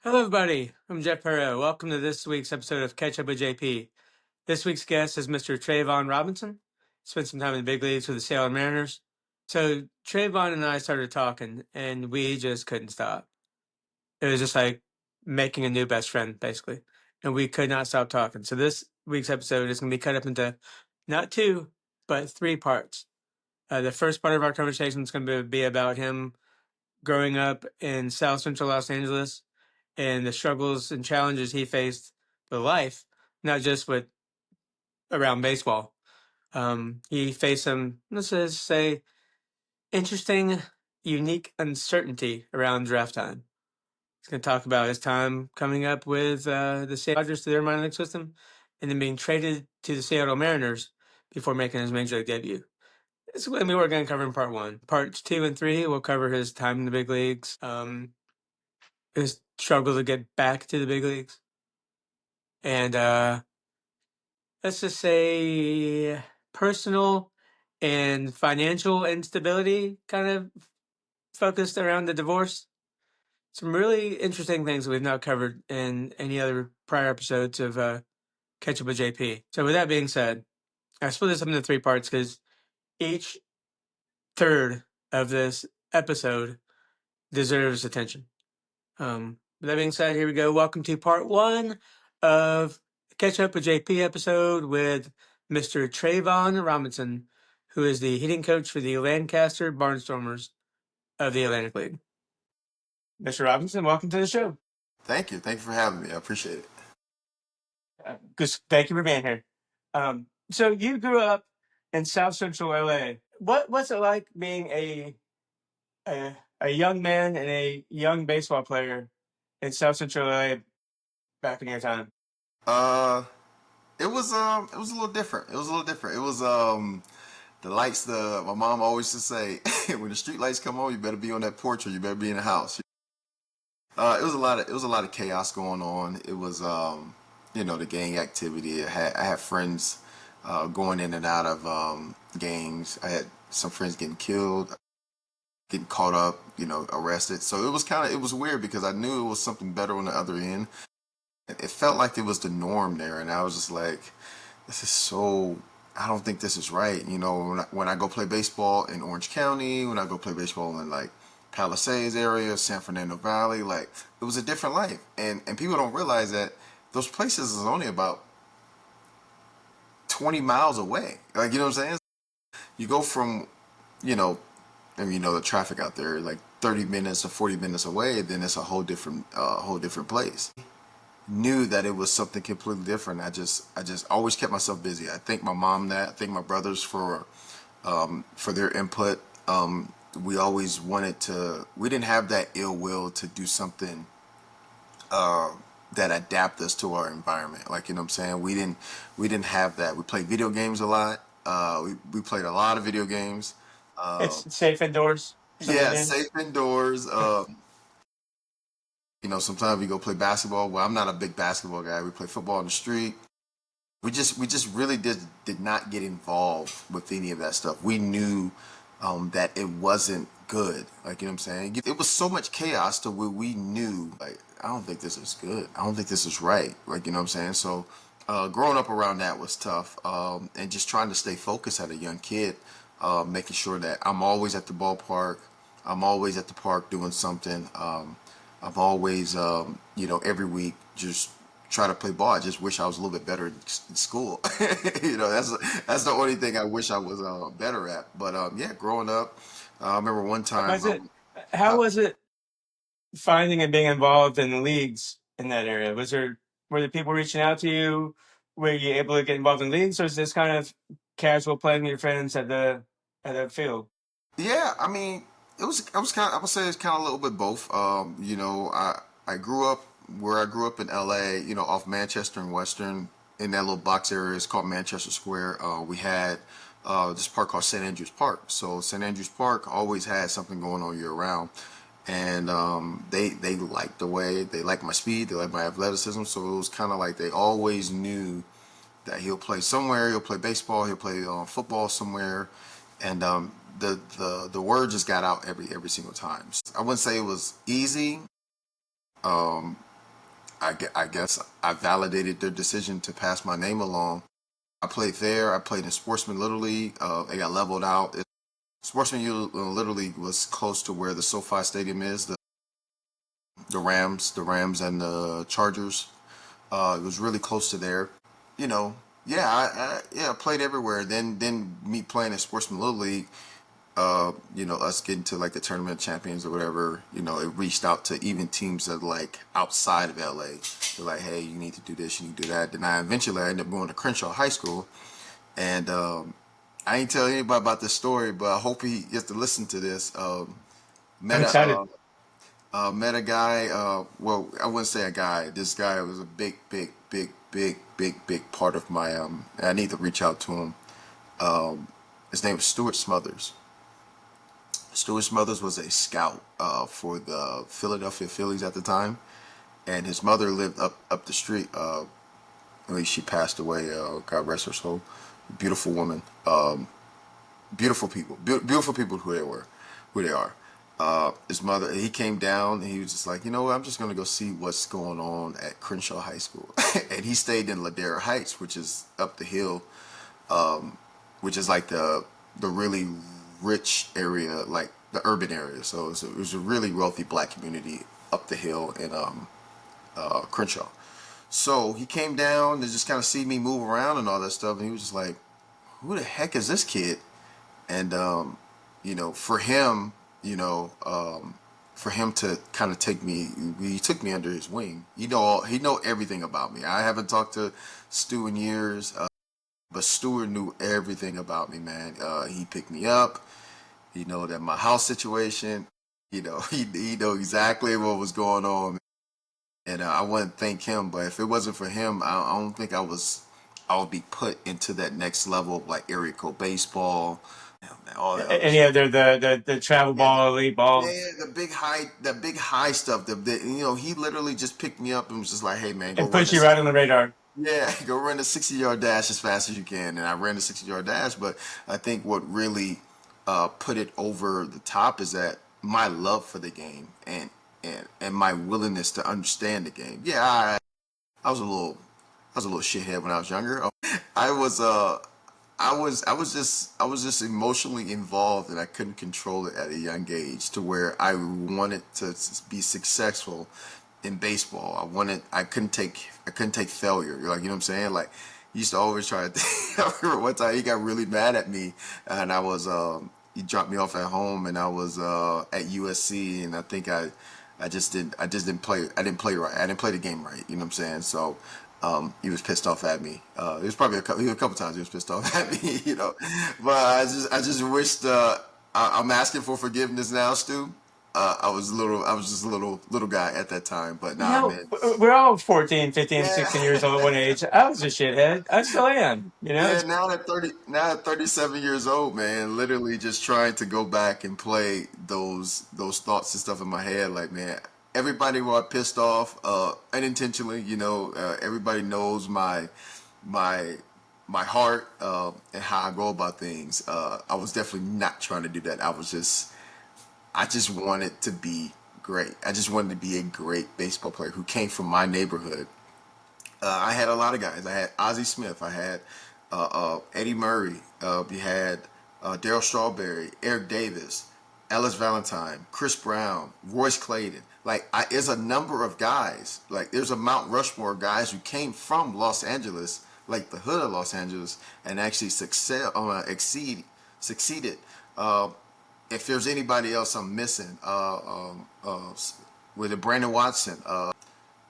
Hello, everybody. I'm Jeff Perro. Welcome to this week's episode of Catch Up with JP. This week's guest is Mr. Trayvon Robinson. Spent some time in the big leagues with the Seattle Mariners. So Trayvon and I started talking, and we just couldn't stop. It was just like making a new best friend, basically, and we could not stop talking. So this week's episode is going to be cut up into not two, but three parts. The first part of our conversation is going to be about him growing up in South Central Los Angeles and the struggles and challenges he faced with life, not just with around baseball. He faced some, let's just say, interesting, unique uncertainty around draft time. He's going to talk about his time coming up with the Seattle Dodgers to their minor league system and then being traded to the Seattle Mariners before making his major league debut. It's what we're going to cover in part one. Parts 2 and 3 will cover his time in the big leagues, his struggle to get back to the big leagues, and let's just say personal and financial instability kind of focused around the divorce. Some really interesting things that we've not covered in any other prior episodes of Catch Up with JP. So with that being said, I split this up into three parts because each third of this episode deserves attention. With that being said, here we go. Welcome to part one of Catch Up with JP episode with Mr. Trayvon Robinson, who is the hitting coach for the Lancaster Barnstormers of the Atlantic League. Mr. Robinson, welcome to the show. Thank you. Thank you for having me. I appreciate it. Thank you for being here. So you grew up in South Central L.A. What's it like being a young man and a young baseball player in South Central L.A. back in your time? Uh, it was a little different. It was a little different. It was the lights. My mom always used to say, when the street lights come on, you better be on that porch or you better be in the house. It was a lot of chaos going on. It was the gang activity. I had friends going in and out of gangs. I had some friends getting killed, getting caught up, arrested. So it was weird because I knew it was something better on the other end. It felt like it was the norm there, and I was just like, this is so. I don't think this is right. When I go play baseball in Orange County, when I go play baseball in like Palisades area, San Fernando Valley, like it was a different life, and people don't realize that those places is only about 20 miles away. Like you know what I'm saying? You go from, you know, the traffic out there like 30 minutes or 40 minutes away, then it's a whole different place. Knew that it was something completely different. I just always kept myself busy. I thank my mom that. I thank my brothers for their input. We always wanted to. We didn't have that ill will to do something uh, that adapt us to our environment. Like you know what I'm saying. We didn't have that. We played video games a lot. We played a lot of video games. Uh, It's safe indoors. Some of the yeah, games. safe indoors. Sometimes we go play basketball. Well, I'm not a big basketball guy. We play football in the street. We just really did not get involved with any of that stuff. We knew that it wasn't good. Like you know what I'm saying? It was so much chaos to where we knew like I don't think this is good. I don't think this is right. Like you know what I'm saying? So growing up around that was tough, and just trying to stay focused as a young kid, making sure that I'm always at the ballpark. I'm always at the park doing something. I've always, every week just try to play ball. I just wish I was a little bit better in school. That's the only thing I wish I was better at. But yeah, growing up, I remember one time. Was it? How Uh, was it finding and being involved in the leagues in that area? Were there people reaching out to you? Were you able to get involved in leagues, or is this kind of casual playing with your friends at the field? yeah, I mean, I would say it's kind of a little bit both. I grew up where I grew up in L.A. Off Manchester and Western in that little box area. It's called Manchester Square. We had this park called St. Andrews Park. So St. Andrews Park always had something going on year round, and they liked they liked my speed, they liked my athleticism. So it was kind of like they always knew that he'll play somewhere. He'll play baseball. He'll play football somewhere, and the word just got out every single time. I wouldn't say it was easy, I guess I validated their decision to pass my name along. I played there. I played in Sportsman Little League. It got leveled out. Sportsman Little League was close to where the SoFi Stadium is. The Rams and the Chargers. It was really close to there. You know, yeah, I played everywhere. Then me playing in Sportsman Little League. Us getting to like the tournament champions or whatever, it reached out to even teams that like outside of LA. They're like, hey, you need to do this, you need to do that. Then I ended up going to Crenshaw High School, and I ain't telling anybody about this story, but I hope he gets to listen to this. I'm Met a excited. met a guy. Well, I wouldn't say a guy. This guy was a big part of my. I need to reach out to him. His name was Stuart Smothers. Stuart Smothers was a scout for the Philadelphia Phillies at the time, and his mother lived up the street. At least she passed away. God rest her soul. Beautiful woman. Beautiful people. Beautiful people who they are. His mother. He came down and he was just like, you know what? I'm just gonna go see what's going on at Crenshaw High School, and he stayed in Ladera Heights, which is up the hill, which is like the really rich area, like the urban area. So it was a really wealthy black community up the hill in Crenshaw. So he came down to just kind of see me move around and all that stuff, and he was just like, "Who the heck is this kid?" And for him, for him to kind of take me, he took me under his wing. He know everything about me. I haven't talked to Stu in years. But Stewart knew everything about me, man. He picked me up. He know that my house situation. He know exactly what was going on, and I want to thank him. But if it wasn't for him, I don't think I would be put into that next level of like area code baseball, all that other Any stuff. other the travel Yeah, ball, elite ball, yeah, the big high stuff. He literally just picked me up and was just like, "Hey, man, go and run put you this." right on the radar? Yeah, go run a 60-yard dash as fast as you can. And I ran a 60-yard dash, but I think what really put it over the top is that my love for the game and my willingness to understand the game. Yeah, I was a little shithead when I was younger. I was I was just emotionally involved and I couldn't control it at a young age to where I wanted to be successful in baseball. I couldn't take failure. Like, you know what I'm saying? Like, he used to always try to I remember one time he got really mad at me and he dropped me off at home and I was at USC and I just didn't play. I didn't play right. I didn't play the game right. You know what I'm saying? So he was pissed off at me. It was probably a couple times he was pissed off at me. But I just wished. I'm asking for forgiveness now, Stu. I was just a little guy at that time. But You nah, know, man. we're all 14, 15, Yeah. 16 years old at one age. I was a shithead. I still am. Yeah, It's now at 37 years old, man, literally just trying to go back and play those thoughts and stuff in my head, like, man, everybody who I pissed off, unintentionally, everybody knows my my heart, and how I go about things. I was definitely not trying to do that. I just wanted to be great. I just wanted to be a great baseball player who came from my neighborhood. I had a lot of guys. I had Ozzie Smith. I had Eddie Murray. We had Darryl Strawberry, Eric Davis, Ellis Valentine, Chris Brown, Royce Clayton. There's a number of guys. Like, there's a Mount Rushmore of guys who came from Los Angeles, like the hood of Los Angeles, and actually succeeded. Uh, if there's anybody else I'm missing, with Brandon Watson,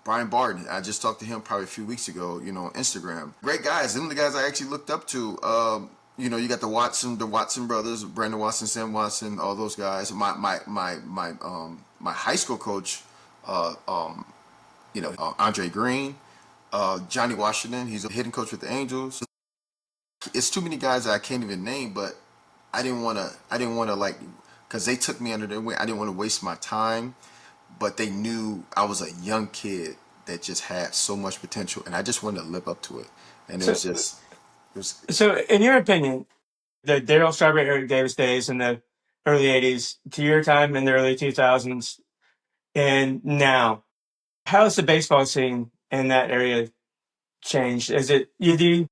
Brian Barton. I just talked to him probably a few weeks ago, on Instagram. Great guys. Them are the guys I actually looked up to. You got the Watson brothers, Brandon Watson, Sam Watson, all those guys. My high school coach, Andre Green, Johnny Washington. He's a hitting coach with the Angels. It's too many guys that I can't even name, but I didn't wanna like, because they took me under their wing. I didn't want to waste my time, but they knew I was a young kid that just had so much potential, and I just wanted to live up to it. And so. it was So, in your opinion, the Darryl Strawberry, Eric Davis days in the early '80s to your time in the early 2000s, and now, How has the baseball scene in that area changed? Is it you do?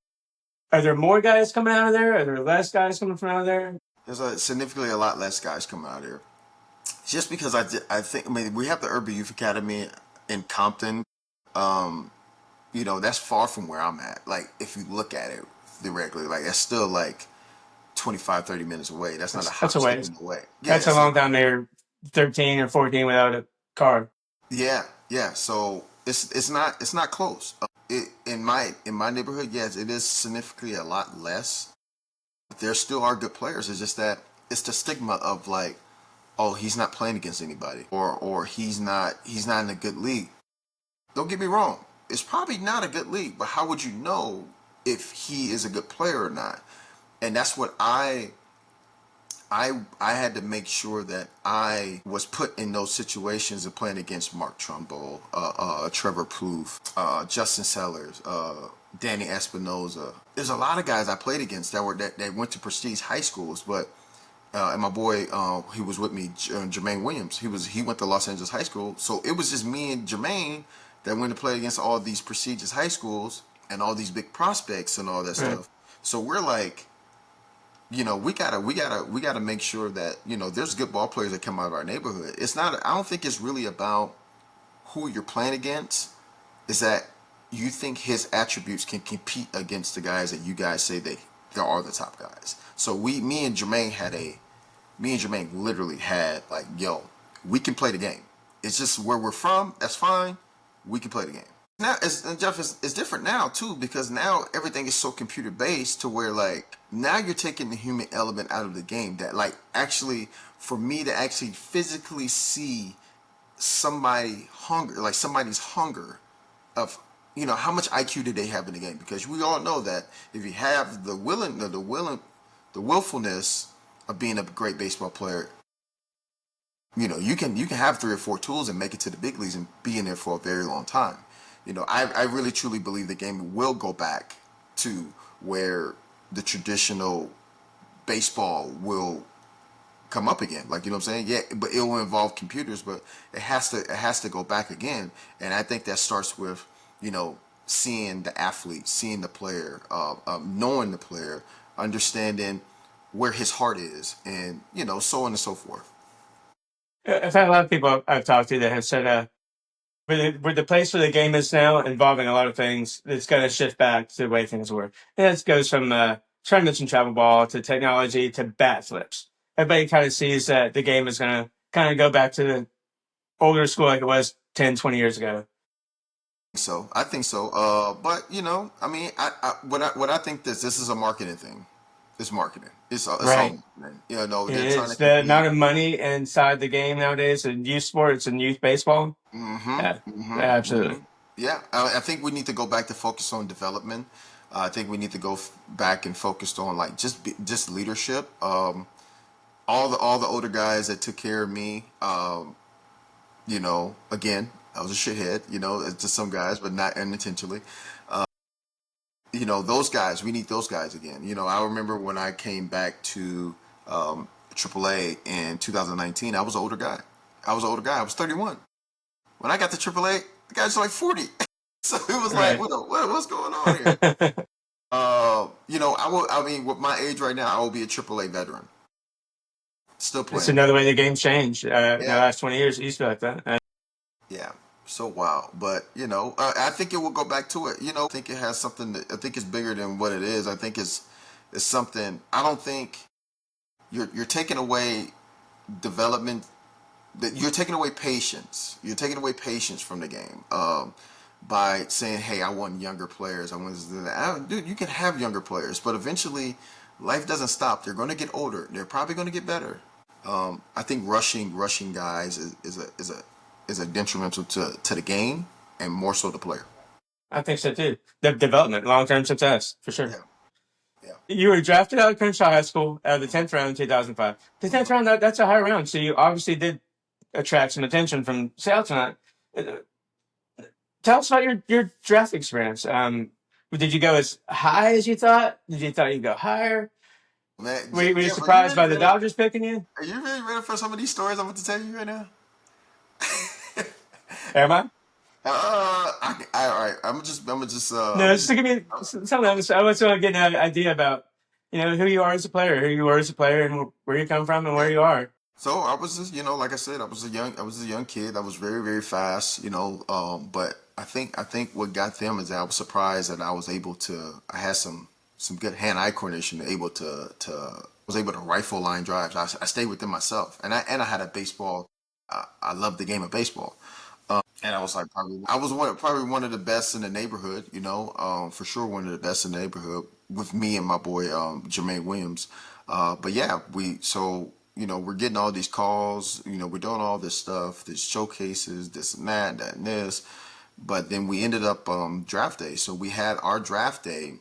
Are there more guys coming out of there? Are there less guys coming from out of there? There's significantly a lot less guys coming out here. Just because I think, I mean, we have the Urban Youth Academy in Compton. Um, that's far from where I'm at. Like, if you look at it theoretically, like, that's still like 25, 30 minutes away. That's not a That's hop, a skip, ways. and away. Yeah, That's a long time there, 13 or 14 without a car. yeah. So it's not close. In my neighborhood, yes, it is significantly a lot less. But there still are good players. It's just that it's the stigma of like, oh, he's not playing against anybody, or he's not in a good league. Don't get me wrong. It's probably not a good league, but how would you know if he is a good player or not? And that's what I had to make sure that I was put in those situations of playing against Mark Trumbull, Trevor Plouffe, Justin Sellers, Danny Espinoza. There's a lot of guys I played against that went to prestige high schools, but and my boy, he was with me, Jermaine Williams. He went to Los Angeles High School, so it was just me and Jermaine that went to play against all these prestigious high schools and all these big prospects and all that Right. stuff. So we're like, we gotta make sure that there's good ball players that come out of our neighborhood. It's not. I don't think it's really about who you're playing against. Is that you think his attributes can compete against the guys that you guys say they are the top guys. So me and Jermaine literally had like, yo, we can play the game. It's just where we're from. That's fine. We can play the game. Now, and Jeff, it's different now too because now everything is so computer based to where like now you're taking the human element out of the game. That like actually for me to actually physically see somebody's hunger of how much IQ did they have in the game, because we all know that if you have the willfulness of being a great baseball player, you can have three or four tools and make it to the big leagues and be in there for a very long time. I really truly believe the game will go back to where the traditional baseball will come up again. Like, you know what I'm saying? Yeah, but it will involve computers, but it has to go back again. And I think that starts with, seeing the athlete, seeing the player, knowing the player, understanding where his heart is, and so on and so forth. I've had a lot of people I've talked to that have said, where the place where the game is now, involving a lot of things, it's going to shift back to the way things were. And it goes from trying to mention travel ball to technology to bat flips. Everybody kind of sees that the game is going to kind of go back to the older school like it was 10, 20 years ago. So I think so. But I mean, what I think this is a marketing thing. It's marketing. It's all Right. marketing. It They're trying is. to The compete. amount of money inside the game nowadays in youth sports and youth baseball. Mm-hmm. Yeah, Mm-hmm. Mm-hmm. absolutely. Yeah, I think we need to go back to focus on development. I think we need to go back and focus on like just leadership. All the older guys that took care of me. Again, I was a shithead. To some guys, but not unintentionally. Those guys. We need those guys again. I remember when I came back to AAA in 2019. I was an older guy. I was 31. When I got to AAA, the guys were like 40. So it was like, Right. what's going on here? I mean, with my age right now, I will be a AAA veteran, still It's playing. another way the game's changed. In the Yeah, last 20 years, it used to be like that. yeah. So wow, but I think it will go back to it. I think it has something. I think it's bigger than what it is. I think it's something. I don't think you're taking away development. That you're taking away patience. You're taking away patience from the game. By saying, "Hey, I want younger players. I want this and that." Dude, you can have younger players, but eventually, life doesn't stop. They're going to get older. They're probably going to get better. I think rushing guys is a detrimental to the game and more so the player. I think so too. The development, long term success, for sure. Yeah, yeah. You were drafted out of Crenshaw High School out of the 10th round in 2005. The 10th round, that's a high round. So you obviously did attract some attention from scouts on that. Tell us about your draft experience. Did you go as high as you thought? Did you thought you'd go higher? Man, Were you Jeff, are you surprised ready? by the Dodgers picking you? Are you really ready for some of these stories I'm about to tell you right now? Am I? All right. No, just to give me something else. I was want to get an idea about, who you are as a player, and where you come from and where you are. So I was just, like I said, I was a young kid. I was very, very fast, but I think what got them is that I was surprised that I had some good hand-eye coordination, was able to rifle line drives. I stayed with them myself, and I had a baseball. I loved the game of baseball. And I was like, probably one of the best in the neighborhood, for sure one of the best in the neighborhood with me and my boy Jermaine Williams. But yeah, we're getting all these calls, we're doing all this stuff, these showcases, this and that and this. But then we ended up draft day. So we had our draft day.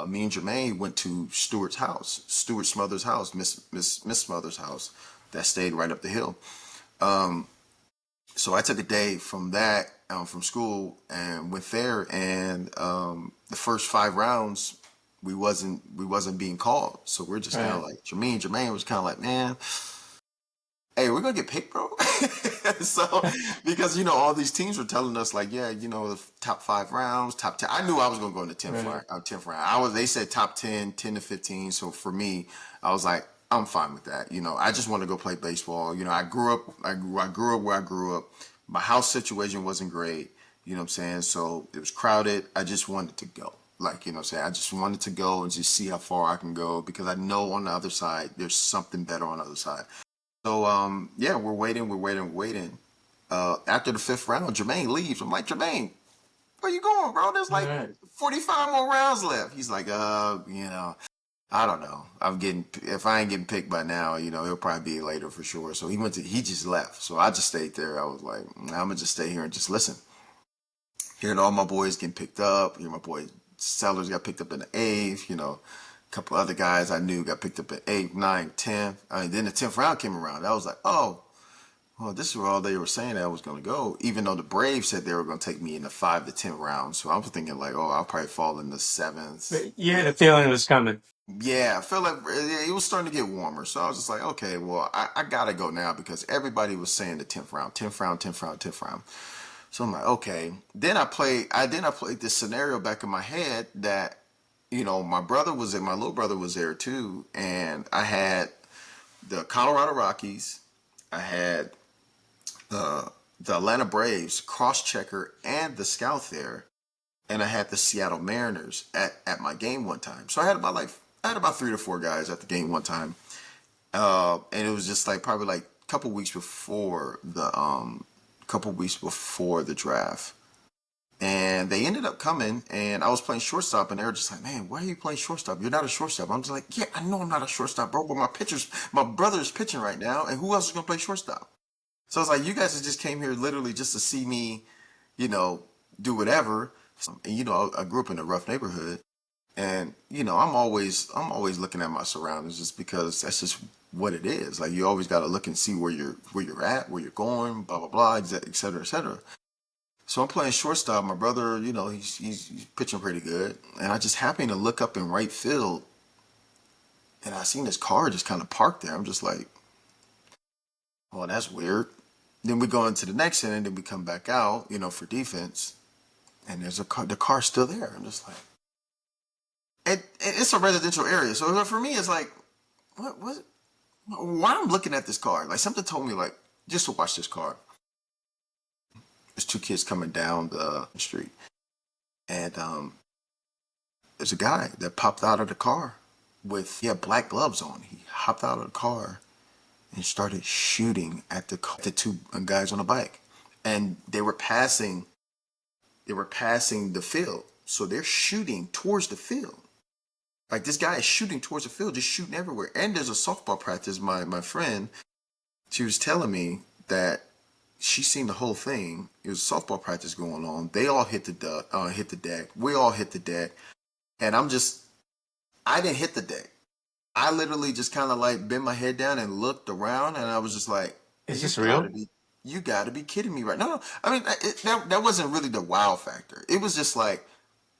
Me and Jermaine went to Stuart's house, Stuart Smothers' house, Miss Smothers' house, that stayed right up the hill. So I took a day from that from school and went there, and the first 5 rounds we wasn't being called, so we're just kind of Right. like Jermaine was kind of like, man, hey, we're gonna get picked, bro. So because all these teams were telling us like, yeah, the top 5 rounds, top 10. I knew I was gonna go in the Right. 10th round. They said top 10, 10 to 15. So for me, I was like, I'm fine with that. I just want to go play baseball. I grew up where I grew up. My house situation wasn't great. You know what I'm saying? So it was crowded. I just wanted to go. Like, what I'm saying? I just wanted to go and just see how far I can go because I know on the other side there's something better on the other side. So yeah, we're waiting. After the 5th round, Jermaine leaves. I'm like, Jermaine, where you going, bro? There's like Right. 45 more rounds left. He's like, I don't know. If I ain't getting picked by now, it'll probably be later for sure. So he just left. So I just stayed there. I was like, I'm gonna just stay here and just listen. Hearing all my boys getting picked up. My boy Sellers got picked up in the eighth. A couple other guys I knew got picked up in eighth, ninth, 10th. Then the 10th round came around. I was like, oh, well, this is where all they were saying that I was going to go. Even though the Braves said they were going to take me in the 5 to 10 rounds. So I was thinking like, oh, I'll probably fall in the seventh. But you had a feeling it was coming. Yeah, I felt like it was starting to get warmer. So I was just like, okay, well, I got to go now because everybody was saying the 10th round, 10th round, 10th round, 10th round. So I'm like, okay. Then I played this scenario back in my head that, my little brother was there too. And I had the Colorado Rockies. I had the Atlanta Braves cross checker and the scout there, and I had the Seattle Mariners at my game one time. So I had about 3 to 4 guys at the game one time, and it was just like probably like a couple weeks before the draft. And they ended up coming, and I was playing shortstop, and they were just like, "Man, why are you playing shortstop? You're not a shortstop." I'm just like, "Yeah, I know I'm not a shortstop, bro, but my brother is pitching right now, and who else is gonna play shortstop?" So it's like you guys just came here literally just to see me, you know, do whatever. And I grew up in a rough neighborhood, and I'm always looking at my surroundings just because that's just what it is. Like you always got to look and see where you're at, where you're going, blah blah blah, et cetera, et cetera. So I'm playing shortstop. My brother, he's pitching pretty good, and I just happened to look up in right field, and I seen this car just kind of parked there. I'm just like, oh, that's weird. Then we go into the next inning, then we come back out, for defense, and there's the car's still there. I'm just like, and it's a residential area, so for me, it's like, what, why I'm looking at this car? Like something told me, like, just to watch this car. There's 2 kids coming down the street, and there's a guy that popped out of the car he had black gloves on. He hopped out of the car and started shooting at the 2 guys on the bike, and they were passing the field. So they're shooting towards the field. Like this guy is shooting towards the field, just shooting everywhere. And there's a softball practice. My friend, she was telling me that she seen the whole thing. It was softball practice going on. They all hit the deck. We all hit the deck. And I didn't hit the deck. I literally just kind of like bent my head down and looked around, and I was just like, Is "You this gotta real? be, you gotta be kidding me right now!" No, no. I mean, that wasn't really the wow factor. It was just like,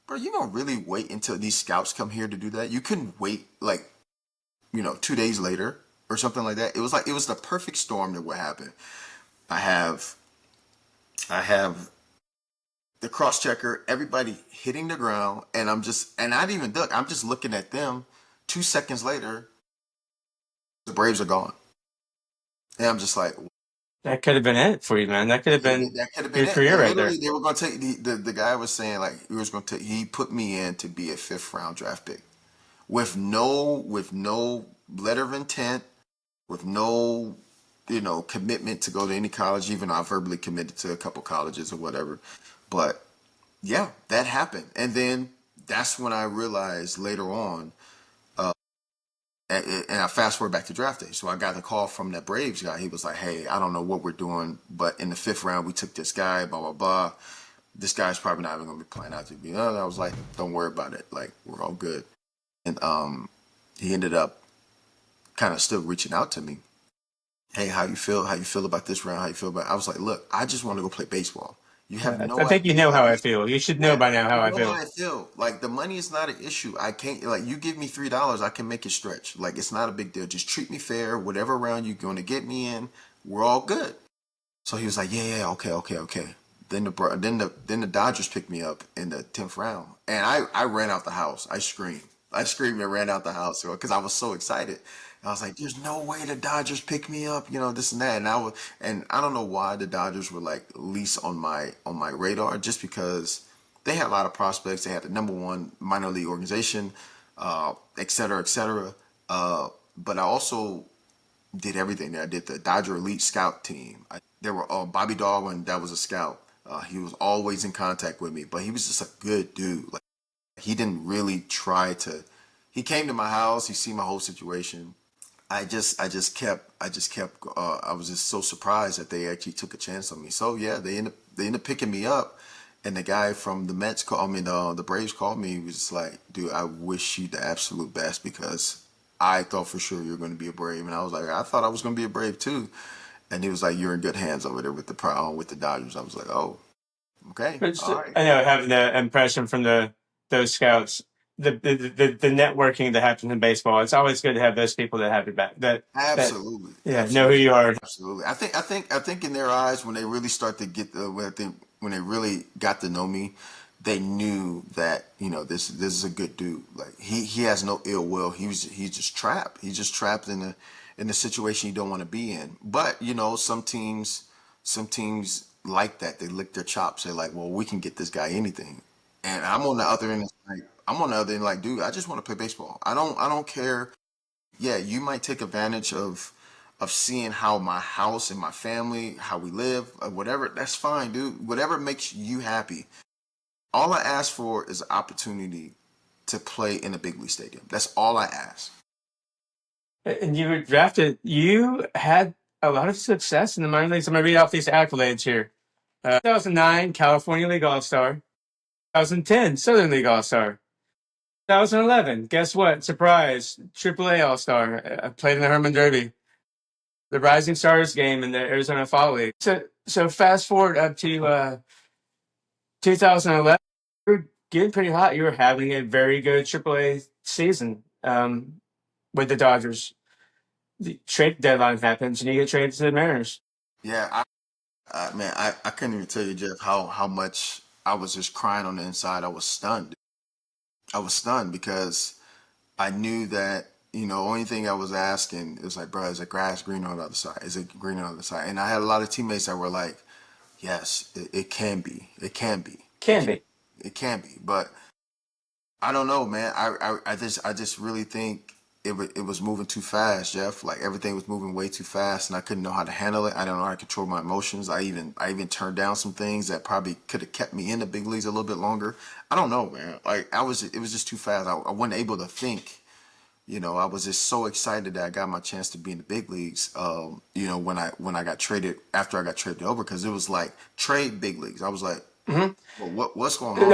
bro, you don't really wait until these scouts come here to do that. You couldn't wait like 2 days later or something like that. It was the perfect storm that would happen. I have I have the cross checker, everybody hitting the ground, and and I didn't even duck. I'm just looking at them. 2 seconds later, the Braves are gone, and I'm just like, That could have been it for you, man. That could have been that could have been your it. career And right literally, there. they were going to take the guy was saying like he was going to take. He put me in to be a fifth round draft pick with no letter of intent, with no commitment to go to any college. Even though I verbally committed to a couple colleges or whatever, but yeah, that happened. And then that's when I realized later on, and I fast forward back to draft day. So I got the call from that Braves guy. He was like, "Hey, I don't know what we're doing, but in the fifth round, we took this guy, blah, blah, blah. This guy's probably not even going to be playing out to be." And I was like, "Don't worry about it. Like, we're all good." And he ended up kind of still reaching out to me. "Hey, how you feel? How you feel about this round? How you feel about?" I was like, "Look, I just want to go play baseball. You have I no think you idea know how how I you feel. You should know Yeah, by now how you I know how feel. I feel. Like the money is not an issue. I can't like you give me $3, I can make it stretch. Like it's not a big deal. Just treat me fair. Whatever round you're going to get me in, we're all good." So he was like, "Yeah, yeah, okay, okay, okay." Then the Dodgers picked me up in the 10th round, and I ran out the house. I screamed and ran out the house because I was so excited. I was like, "There's no way the Dodgers pick me up," this and that. And I don't know why the Dodgers were like least on my radar, just because they had a lot of prospects. They had the number one minor league organization, et cetera, et cetera. But I also did everything there. I did the Dodger Elite Scout team. There were Bobby Darwin, that was a scout. He was always in contact with me, but he was just a good dude. Like he didn't really try to. He came to my house. He see my whole situation. I was just so surprised that they actually took a chance on me. So yeah, they ended up picking me up, and the guy from the Mets called me. The Braves called me. He was just like, "Dude, I wish you the absolute best because I thought for sure you were going to be a Brave," and I was like, "I thought I was going to be a Brave too." And he was like, "You're in good hands over there with the Dodgers." I was like, "Oh, okay, But all right." I know having the impression from those scouts, the networking that happens in baseball. It's always good to have those people that have your back. That Absolutely, yeah, know who absolutely, you are. absolutely. I think in their eyes, when they really start to get when they really got to know me, they knew that this is a good dude. Like he has no ill will. He's just trapped. He's just trapped in the situation you don't want to be in. But some teams like that. They lick their chops. They're like, "Well, we can get this guy anything." And I'm on the other end. Like I'm on the other end. Like, dude, I just want to play baseball. I don't care. Yeah, you might take advantage of seeing how my house and my family, how we live, whatever. That's fine, dude. Whatever makes you happy. All I ask for is an opportunity to play in a big league stadium. That's all I ask. And you were drafted. You had a lot of success in the minor leagues. I'm gonna read off these accolades here. 2009 California League All Star. 2010 Southern League All Star. 2011, guess what? Surprise! AAA All Star. I played in the Herman Derby, the Rising Stars game in the Arizona Fall League. So fast forward up to 2011, you were getting pretty hot. You were having a very good AAA season with the Dodgers. The trade deadline happens, and you get traded to the Mariners. Yeah, man, I couldn't even tell you, Jeff, how much I was just crying on the inside. I was stunned. I was stunned because I knew that, only thing I was asking, it was like, bro, is the grass green on the other side? Is it green on the other side? And I had a lot of teammates that were like, yes, it can be. It can be. Can be. It can be. But I don't know, man. I just really think it was moving too fast, Jeff. Like everything was moving way too fast, and I couldn't know how to handle it. I don't know how to control my emotions. I even turned down some things that probably could have kept me in the big leagues a little bit longer. I don't know, man. Like it was just too fast. I wasn't able to think. I was just so excited that I got my chance to be in the big leagues. When I got traded after I got traded over, because it was like trade big leagues. I was like, Mhm. well, what's going The on?